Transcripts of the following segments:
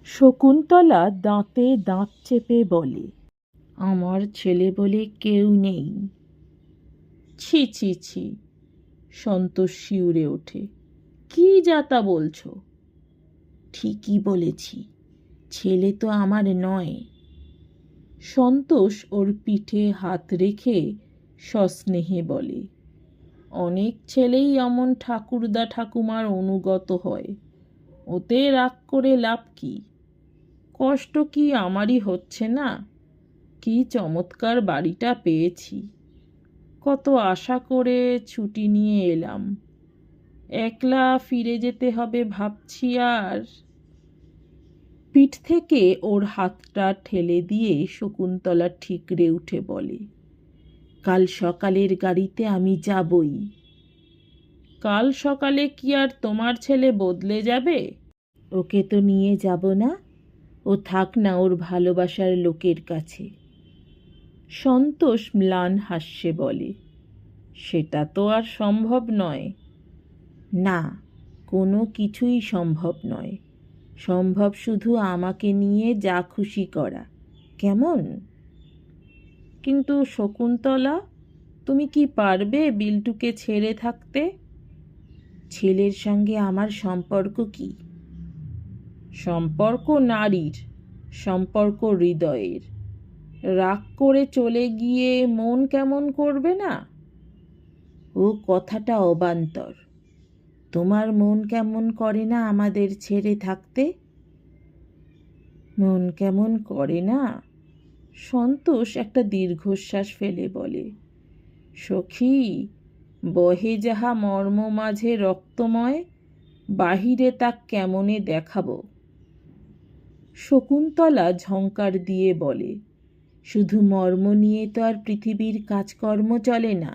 শকুন্তলা দাঁতে দাঁত চেপে বলে, আমার ছেলে বলে কেউ নেই। ছি ছি ছি, সন্তোষ শিউরে ওঠে। কি যা তা বলছো? ঠিকই বলেছি, ছেলে তো আমার নয়। সন্তোষ ওর পিঠে হাত রেখে সস্নেহে বলে, অনেক ছেলেই এমন ঠাকুরদা ঠাকুমার অনুগত হয়, ওতে রাগ করে লাভ কি? কষ্ট কি আমারই হচ্ছে না? কি চমৎকার বাড়িটা পেয়েছি, কত আশা করে ছুটি নিয়ে এলাম, একলা ফিরে যেতে হবে ভাবছি। আর পিঠ থেকে ওর হাতটা ঠেলে দিয়ে শকুন্তলা ঠিকরে উঠে বলে, কাল সকালের গাড়িতে আমি যাবই। কাল সকালে কি আর তোমার ছেলে বদলে যাবে? ওকে তো নিয়ে যাব না, ও থাক না ওর ভালোবাসার লোকের কাছে। সন্তোষ ম্লান হাস্যে বলে, সেটা তো আর সম্ভব নয়। না, কোনো কিছুই সম্ভব নয়। সম্ভব শুধু আমাকে নিয়ে যা খুশি করা, কেমন? কিন্তু শকুন্তলা, তুমি কি পারবে বিল্টুকে ছেড়ে থাকতে? ছেলের সঙ্গে আমার সম্পর্ক কি? সম্পর্ক নারীর, সম্পর্ক হৃদয়ের। রাগ করে চলে গিয়ে মন কেমন করবে না? ও কথাটা অবান্তর। তোমার মন কেমন করে না আমাদের ছেড়ে থাকতে? মন কেমন করে না? সন্তোষ একটা দীর্ঘশ্বাস ফেলে বলে, সখী, বহে যাহা মর্ম মাঝে রক্তময়, বাহিরে তা কেমনে দেখাবো? শকুন্তলা ঝংকার দিয়ে বলে, শুধু মর্ম নিয়ে তো আর পৃথিবীর কাজকর্ম চলে না,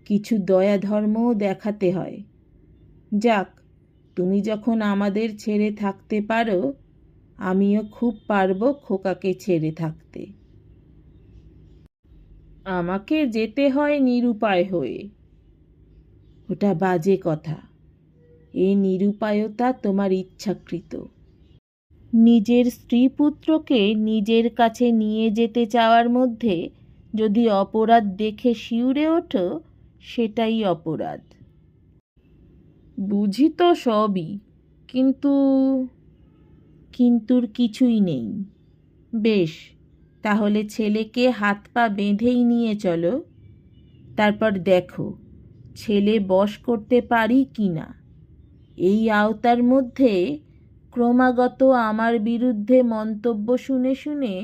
কিছু দয়া ধর্মও দেখাতে হয়। যাক, তুমি যখন আমাদের ছেড়ে থাকতে পারো, আমিও খুব পারব খোকাকে ছেড়ে থাকতে। আমাকে যেতে হয় নিরুপায় হয়ে। ওটা বাজে কথা। এই নিরুপায়তা তোমার ইচ্ছাকৃত। নিজের স্ত্রী পুত্রকে নিজের কাছে নিয়ে যেতে চাওয়ার মধ্যে যদি অপরাধ দেখে শিউরে ওঠো, সেটাই অপরাধ। বুঝি তো সবই, কিন্তু কিন্তুর কিছুই নেই। বেশ, তাহলে ছেলেকে হাত পা বেঁধেই নিয়ে চলো, তারপর দেখো ছেলে বশ করতে পারি কি না। এই আওতার মধ্যে ক্রমাগত আমার বিরুদ্ধে মন্তব্য শুনে শুনে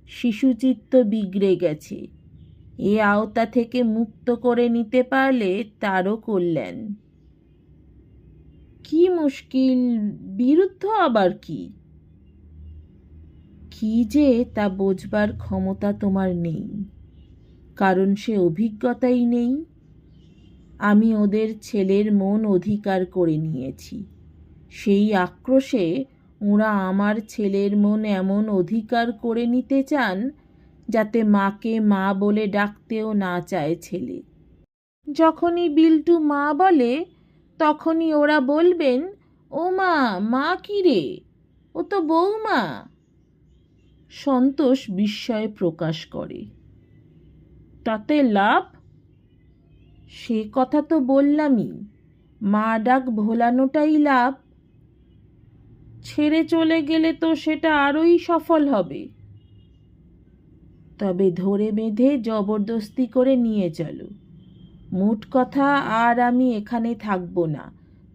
শিশুচিত্ত বিগড়ে গেছে। এ আওতা থেকে মুক্ত করে নিতে পারলে তারও কল্যাণ। কি মুশকিল, বিরুদ্ধ আবার কি? কি যে তা বোঝবার ক্ষমতা তোমার নেই, কারণ সে অভিজ্ঞতাই নেই। আমি ওদের ছেলের মন অধিকার করে নিয়েছি, সেই আক্রোশে ওরা আমার ছেলের মন এমন অধিকার করে নিতে চান যাতে মাকে মা বলে ডাকতেও না চায় ছেলে। যখনই বিল্টু মা বলে, তখনই ওরা বলবেন, ও মা, মা কি রে, ও তো বৌমা। সন্তোষ বিস্ময় প্রকাশ করে। তাতে লাভ? সে কথা তো বললামই, মা ডাক ভোলানোটাই লাভ। ছেড়ে চলে গেলে তো সেটা আরোই সফল হবে। তবে ধরে বেঁধে জবরদস্তি করে নিয়ে চলো। মোট কথা, আর আমি এখানে থাকবো না,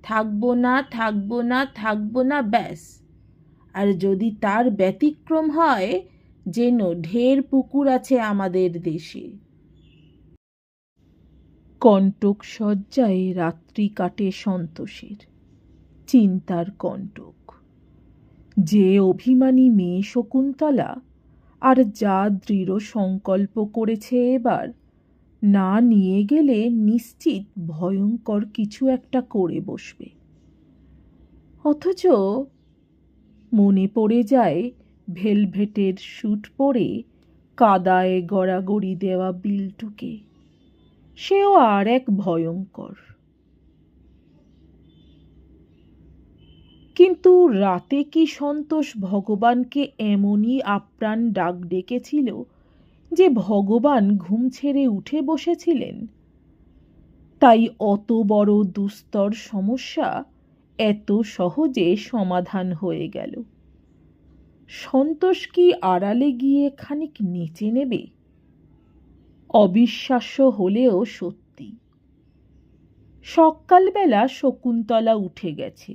থাকবো না, থাকবো না, থাকবো না, ব্যাস। আর যদি তার ব্যতিক্রম হয়, যেন ঢের পুকুর আছে আমাদের দেশে। কণ্টক শয্যায় রাত্রি কাটে সন্তোষের, চিন্তার কণ্টক। যে অভিমানী মেয়ে শকুন্তলা, আর যা দৃঢ় সংকল্প করেছে এবার, না নিয়ে গেলে নিশ্চিত ভয়ঙ্কর কিছু একটা করে বসবে। অথচ মনে পড়ে যায় ভেলভেটের স্যুট পরে কাদায় গড়াগড়ি দেওয়া বিল্টুকে। সেও আর এক ভয়ঙ্কর। কিন্তু রাতে কি সন্তোষ ভগবানকে এমনই আপ্রাণ ডাক ডেকেছিল যে ভগবান ঘুম ছেড়ে উঠে বসেছিলেন? তাই অত বড় দুস্তর সমস্যা এত সহজে সমাধান হয়ে গেল। সন্তোষ কি আড়ালে গিয়ে খানিক নেচে নেবে? অবিশ্বাস্য হলেও সত্যি। সকালবেলা শকুন্তলা উঠে গেছে।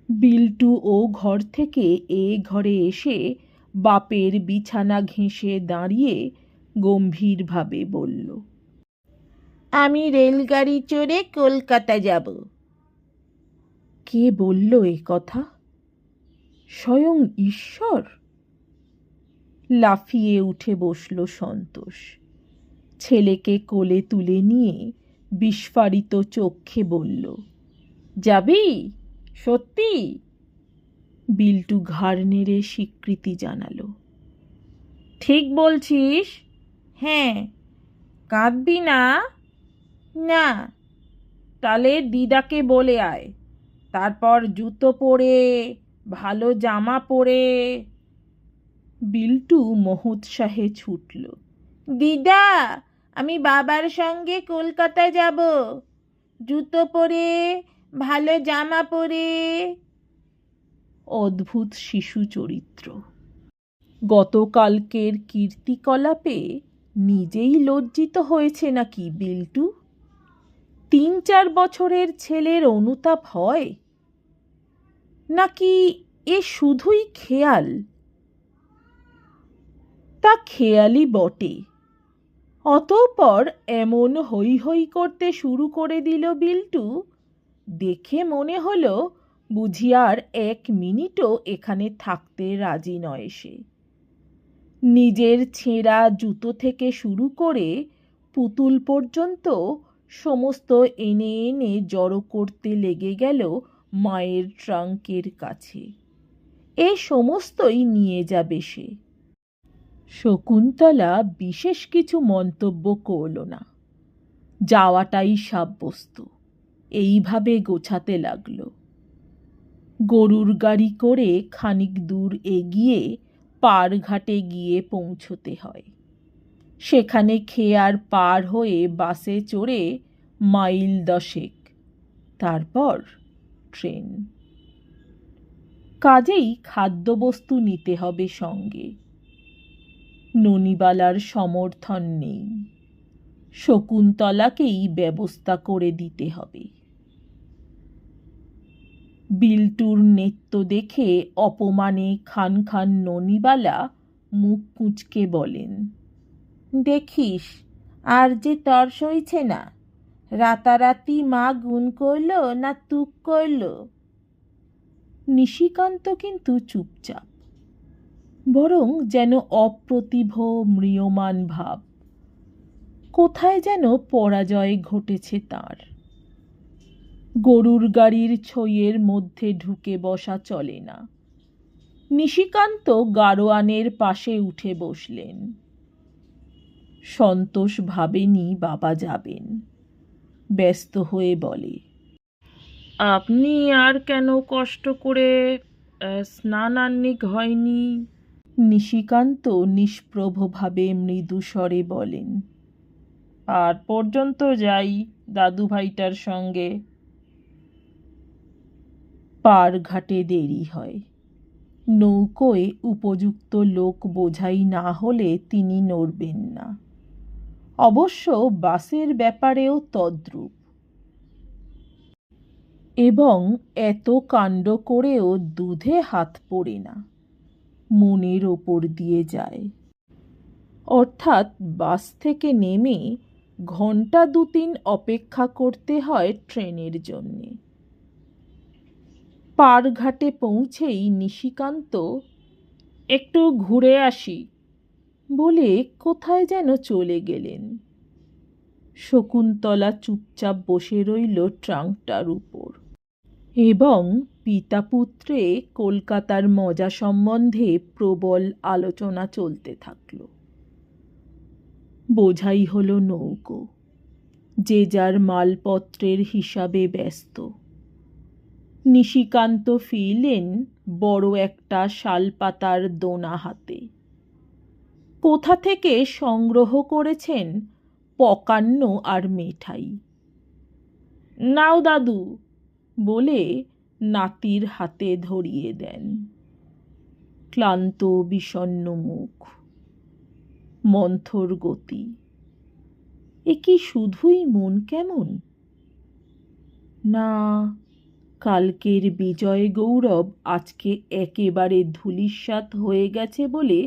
বিল্টু ও ঘর থেকে এ ঘরে এসে বাপের বিছানা ঘেঁষে দাঁড়িয়ে গম্ভীরভাবে বলল, আমি রেলগাড়ি চড়ে কলকাতা যাব। কে বলল এ কথা? স্বয়ং ঈশ্বর? লাফিয়ে উঠে বসল সন্তোষ। ছেলেকে কোলে তুলে নিয়ে বিস্ফারিত চক্ষে বলল, যাবি সত্যি? বিল্টু ঘাড় নেড়ে স্বীকৃতি জানালো। ঠিক বলছিস? হ্যাঁ। কাঁদবি না? না। তাহলে দিদাকে বলে আয়, তারপর জুতো পরে ভালো জামা পরে। বিল্টু মহোৎসাহে ছুটল, দিদা আমি বাবার সঙ্গে কলকাতা যাব, জুতো পরে ভালো জামা পরে। অদ্ভুত শিশু চরিত্র। গতকালকের কীর্তিকলাপে নিজেই লজ্জিত হয়েছে নাকি বিল্টু? 3-4 বছরের ছেলের অনুতাপ হয় নাকি এ শুধুই খেয়াল? তা খেয়ালই বটে। অতঃপর এমন হই হই করতে শুরু করে দিল বিল্টু, দেখে মনে হলো বুঝি আর 1 মিনিটও এখানে থাকতে রাজি নয় সে। নিজের ছেঁড়া জুতো থেকে শুরু করে পুতুল পর্যন্ত সমস্ত এনে এনে জড়ো করতে লেগে গেল মায়ের ট্রাঙ্কের কাছে। এ সমস্তই নিয়ে যাবে সে। শকুন্তলা বিশেষ কিছু মন্তব্য করল না। যাওয়াটাই সাব্যস্ত। এইভাবে গোছাতে লাগলো। গরুর গাড়ি করে খানিক দূর এগিয়ে পারঘাটে গিয়ে পৌঁছতে হয়। সেখানে খেয়ার পার হয়ে বাসে চড়ে মাইল 10, তারপর ট্রেন। কাজেই খাদ্যবস্তু নিতে হবে সঙ্গে। ননিবালার সমর্থন নেই। শকুন্তলাকেই ব্যবস্থা করে দিতে হবে। বিল্টুর নেত্য দেখে অপমানে খান খান ননিবালা মুখ কুঁচকে বলেন, দেখিস আর যে তর সইছে না, রাতারাতি মা গুণ করল না তুক করল। নিশিকান্ত কিন্তু চুপচাপ, বরং যেন অপ্রতিভ ম্রিয়মাণ ভাব। কোথায় যেন পরাজয় ঘটেছে তার। গরুর গাড়ির ছইয়ের মধ্যে ঢুকে বসা চলে না। নিশিকান্ত গাড়োয়ানের পাশে উঠে বসলেন। সন্তোষ ভাবেনি বাবা যাবেন। ব্যস্ত হয়ে বলে, আপনি আর কেন কষ্ট করে স্নানান্নিক হয়নি? নিশিকান্ত নিষ্প্রভভাবে মৃদুস্বরে বলেন, আর পর্যন্ত যাই দাদু ভাইটার সঙ্গে। পারঘাটে দেরি হয়। নৌকোয় উপযুক্ত লোক বোঝাই না হলে তিনি নড়বেন না। অবশ্য বাসের ব্যাপারেও তদ্রূপ। এবং এত কাণ্ড করেও দুধে হাত পড়ে না, মনের ওপর দিয়ে যায়। অর্থাৎ বাস থেকে নেমে ঘন্টা 2-3 অপেক্ষা করতে হয় ট্রেনের জন্যে। পারঘাটে পৌঁছেই নিশিকান্ত একটু ঘুরে আসি বলে কোথায় যেন চলে গেলেন। শকুন্তলা চুপচাপ বসে রইল ট্রাঙ্কটার উপর এবং পিতা পুত্রে কলকাতার মজা সম্বন্ধে প্রবল আলোচনা চলতে থাকল। বোঝাই হলো নৌকো। যে যার মালপত্রের হিসাবে ব্যস্ত। নিশিকান্ত ফিরলেন বড় একটা শালপাতার দোনা হাতে। কোথা থেকে সংগ্রহ করেছেন পকান্ন আর মেঠাই। নাও দাদু বলে নাতির হাতে ধরিয়ে দেন। ক্লান্ত বিষণ্ণ মুখ, মন্থর গতি। এ কি শুধুই মন কেমন? না, কালকের বিজয় গৌরব আজকে একেবারে ধূলিসাৎ হয়ে গেছে বলে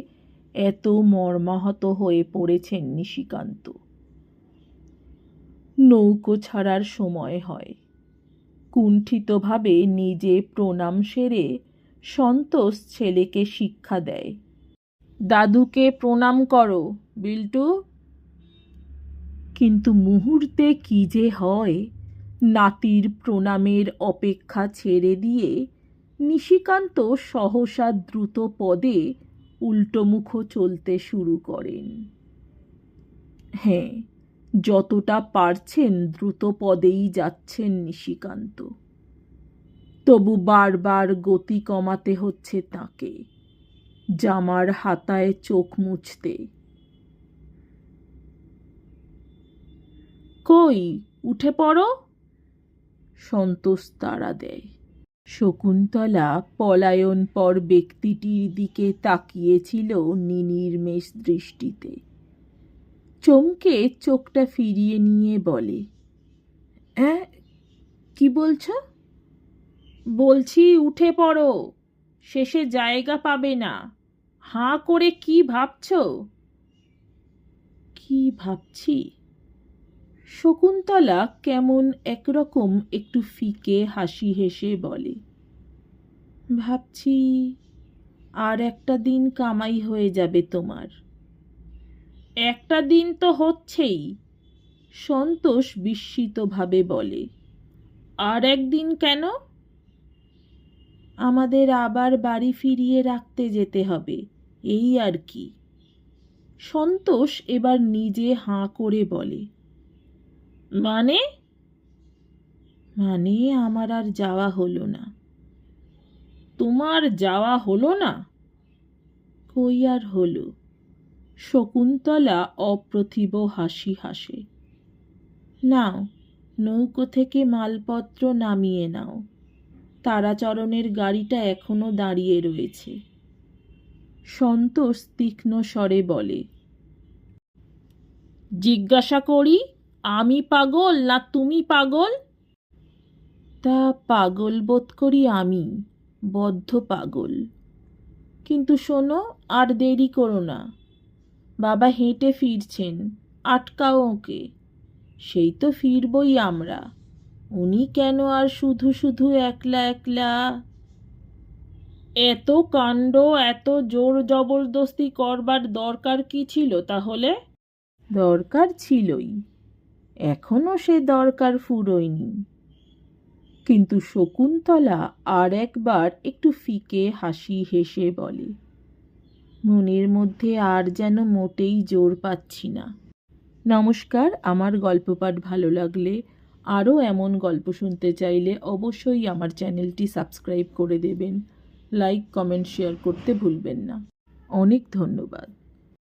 এত মর্মাহত হয়ে পড়েছেন নিশিকান্ত। নৌকো ছাড়ার সময় হয়। কুণ্ঠিতভাবে নিজে প্রণাম সেরে সন্তোষ ছেলেকে শিক্ষা দেয়। দাদুকে প্রণাম করো বিল্টু। কিন্তু মুহূর্তে কি যে হয়, নাতির প্রণামের অপেক্ষা ছেড়ে দিয়ে নিশিকান্ত সহসা দ্রুত পদে উল্টোমুখ চলতে শুরু করেন। হ্যাঁ, যতটা পারছেন দ্রুত পদেই যাচ্ছেন নিশিকান্ত। তবু বারবার গতি কমাতে হচ্ছে তাকে, জামার হাতায় চোখ মুছতে। কই, উঠে পড়ো, সন্তোষ তাড়া দেয়। শকুন্তলা পলায়নপর ব্যক্তিটির দিকে তাকিয়েছিল নির্নিমেষ দৃষ্টিতে। চমকে চোখটা ফিরিয়ে নিয়ে বলে, হ্যাঁ, কি বলছ? বলছি উঠে পড়ো, শেষে জায়গা পাবে না। হাঁ করে কি ভাবছ? কি ভাবছি? শকুন্তলা কেমন একরকম একটু ফিকে হাসি হেসে বলে, ভাবছি আর একটা দিন কামাই হয়ে যাবে তোমার। একটা দিন তো হচ্ছেই, সন্তোষ বিস্মিতভাবে বলে। আর একদিন কেন? আমাদের আবার বাড়ি ফিরিয়ে রাখতে যেতে হবে, এই আর কি। সন্তোষ এবার নিজে হাঁ করে বলে, মানে? মানে আমার আর যাওয়া হলো না। তোমার যাওয়া হলো না? কই আর হলো। শকুন্তলা অপ্রতিভ হাসি হাসে। নাও, নৌকো থেকে মালপত্র নামিয়ে নাও। তারাচরণের গাড়িটা এখনো দাঁড়িয়ে রয়েছে। সন্তোষ তীক্ষ্ণ স্বরে বলে, জিজ্ঞাসা করি, আমি পাগল না তুমি পাগল? তা পাগল বোধ করি আমি, বদ্ধ পাগল। কিন্তু শোনো, আর দেরি করো না। বাবা হেঁটে ফিরছেন, আটকাও ওকে। সেই তো ফিরবই আমরা, উনি কেন আর শুধু শুধু একলা একলা? এত কাণ্ড, এত জোর জবরদস্তি করবার দরকার কি ছিল তাহলে? দরকার ছিলই, এখনো সে দরকার ফুরোয়নি। কিন্তু শকুন্তলা আর একবার একটু ফিকে হাসি হেসে বলে, মনের মধ্যে আর যেন মোটেই জোর পাচ্ছি না। নমস্কার, আমার গল্প পাঠ ভালো লাগলে, আরও এমন গল্প শুনতে চাইলে অবশ্যই আমার চ্যানেলটি সাবস্ক্রাইব করে দেবেন। লাইক, কমেন্ট, শেয়ার করতে ভুলবেন না। অনেক ধন্যবাদ।